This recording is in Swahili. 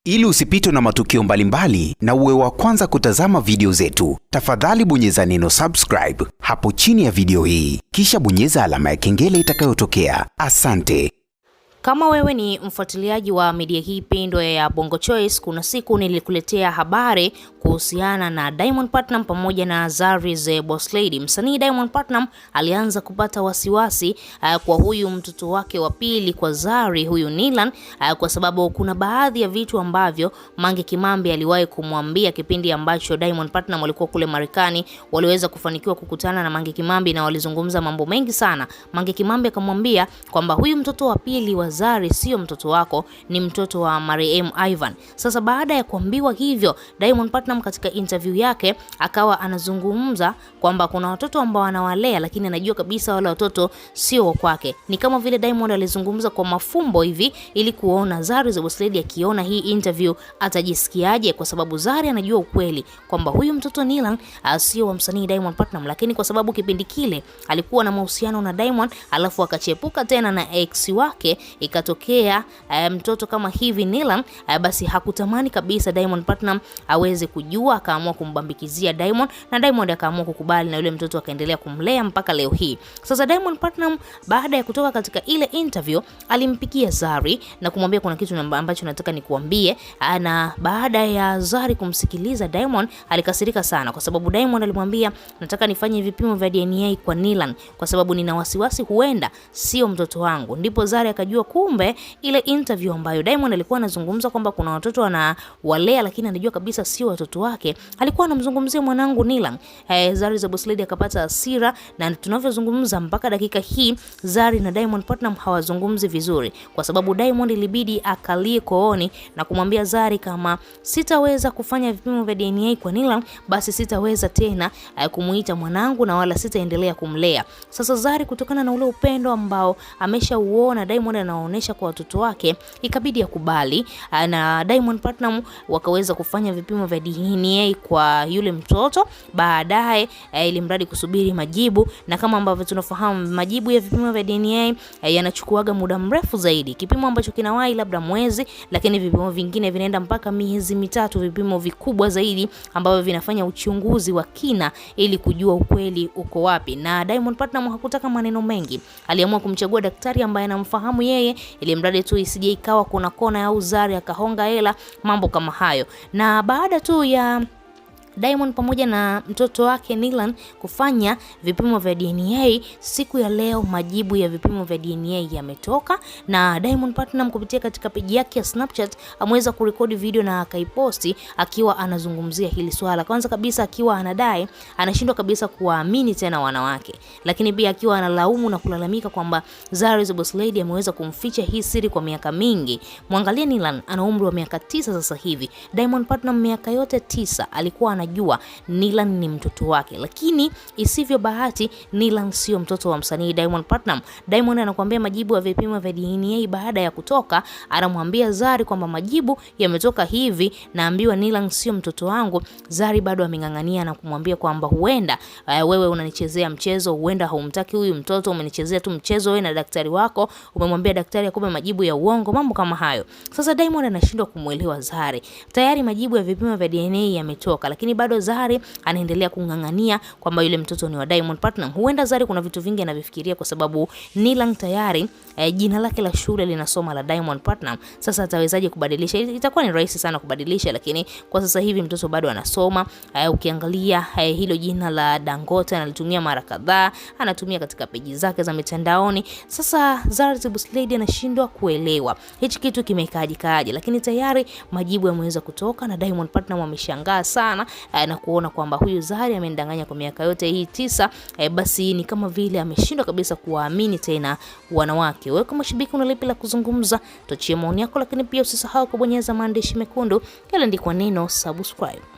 Ili usipitwe na matukio mbalimbali na uwe wa kwanza kutazama video zetu, tafadhali bonyeza neno subscribe hapo chini ya video hii, kisha bonyeza alama ya kengele itakayotokea. Asante. Kama wewe ni mfuatiliaji wa media hii pendwa ya Bongo Choice, kuna siku nilikuletea habari kuhusiana na Diamond Platnumz pamoja na Zari the Boss Lady. Msanii Diamond Platnumz alianza kupata wasiwasi kwa huyu mtoto wake wa pili kwa Zari, huyu Nilan, kwa sababu kuna baadhi ya vitu ambavyo Mange Kimambi aliwahi kumwambia kipindi ambacho Diamond Platnumz walikuwa kule Marekani. Waliweza kufanikiwa kukutana na Mange Kimambi na walizungumza mambo mengi sana. Mange Kimambi akamwambia kwamba huyu mtoto wa pili wa Zari sio mtoto wako, ni mtoto wa marehemu Ivan. Sasa baada ya kuambiwa hivyo, Diamond Platnumz katika interview yake akawa anazungumza kwamba kuna watoto ambao anawalea, lakini anajua kabisa wale watoto sio kwake. Ni kama vile Diamond alizungumza kwa mafumbo hivi ili kuona Zari the Boss Lady akiona hii interview atajisikiaje, kwa sababu Zari anajua ukweli kwamba huyu mtoto Nilan sio wa msanii Diamond Platnumz, lakini kwa sababu kipindi kile alikuwa na mahusiano na Diamond alafu akachepuka tena na ex wake, ikatokea mtoto kama hivi Nilan, basi hakutamani kabisa Diamond Platnumz aweze kujua, akaamua kumbambikizia Diamond na Diamond akaamua kukubali na yule mtoto akaendelea kumlea mpaka leo hii. Sasa Diamond Platnumz baada ya kutoka katika ile interview alimpigia Zari na kumwambia kuna kitu ambacho nataka nikuambie, na baada ya Zari kumsikiliza Diamond alikasirika sana, kwa sababu Diamond alimwambia nataka nifanye vipimo vya DNA kwa Nilan kwa sababu nina wasiwasi huenda sio mtoto wangu. Ndipo Zari akajua kumbe ile interview ambayo Diamond alikuwa anazungumza kwamba kuna watoto wanawalea lakini anajua kabisa sio watoto wake, alikuwa anamzungumzia mwanangu Nilan. Zari the Boss Lady akapata hasira, na tunavyozungumza mpaka dakika hii Zari na Diamond Platnumz hawazungumzi vizuri, kwa sababu Diamond ilibidi akalie kooni na kumwambia Zari kama sitaweza kufanya vipimo vya DNA kwa Nilan, basi sitaweza tena kumuita mwanangu na wala sitaendelea kumlea. Sasa Zari kutokana na ule upendo ambao ameshauona Diamond anaonesha kwa watoto wake, ikabidi akubali, na Diamond Platnumz wakaweza kufanya vipimo vya DNA kwa yule mtoto. Baadaye ili mradi kusubiri majibu, na kama ambavyo tunafahamu majibu ya vipimo vya DNA yanachukuaga muda mrefu zaidi. Kipimo ambacho kinawahi labda mwezi, lakini vipimo vingine vinaenda mpaka miezi mitatu, vipimo vikubwa zaidi ambavyo vinafanya uchunguzi wa kina ili kujua ukweli uko wapi. Na Diamond Platnumz hakutaka maneno mengi, aliamua kumchagua daktari ambaye anamfahamu yeye, ili mradi tu isije ikawa kuna kona au Zari akahonga hela, mambo kama hayo. Na baada tu ya Diamond pamoja na mtoto wake Nilan kufanya vipimo vya DNA, siku ya leo majibu ya vipimo vya DNA yametoka, na Diamond Platnumz kupitia katika peji yake ya Snapchat ameweza kurekodi video na akaiposti akiwa anazungumzia hili swala. Kwanza kabisa akiwa anadai anashindwa kabisa kuwaamini tena wanawake, lakini pia akiwa analaumu na kulalamika kwamba Zari the Boss Lady ameweza kumficha hii siri kwa miaka mingi. Mwangalie Nilan ana umri wa miaka 9 sasa hivi. Diamond Platnumz miaka yote 9 alikuwa anajua Nilan ni mtoto wake, lakini isivyo bahati Nilan sio mtoto wa msanii Diamond Platnumz. Diamond anakuambia majibu ya vipimo vya DNA baada ya kutoka, anamwambia Zari kwamba majibu yametoka hivi, naambiwa Nilan sio mtoto wangu. Zari bado ameng'ang'ania na kumwambia kwamba huenda wewe unanichezea mchezo, huenda haumtaki huyu mtoto, umenichezea tu mchezo wewe na daktari wako, umemwambia daktari akupe majibu ya uongo, mambo kama hayo. Sasa Diamond anashindwa kumuelewa Zari. Tayari majibu ya vipimo vya DNA yametoka, lakini bado Zari anaendelea kung'ang'ania kwamba yule mtoto ni wa Diamond Platnumz. Huenda Zari kuna vitu vingi anavifikiria, kwa sababu Nilan tayari jina lake la shule linasoma la Diamond Platnumz. Sasa atawezaje kubadilisha? Itakuwa ni rahisi sana kubadilisha, lakini kwa sasa hivi mtoto bado anasoma. Ukiangalia hilo jina la Dangote analitumia mara kadhaa, anatumia katika peji zake za mitandaoni. Sasa Zari the Boss Lady anashindwa kuelewa hichi kitu kimekaaje, lakini tayari majibu yameweza kutoka na Diamond Platnumz ameshangaa sana na kuona kwamba huyu Zari amendanganya kwa miaka yote hii 9. Basi ni kama vile ameshindwa kabisa kuwaamini tena wanawake. Wewe kama shabiki una lipi la kuzungumza? Tuachie maoni yako, lakini pia usisahau kubonyeza maandishi mekundu yaliyoandikwa neno subscribe.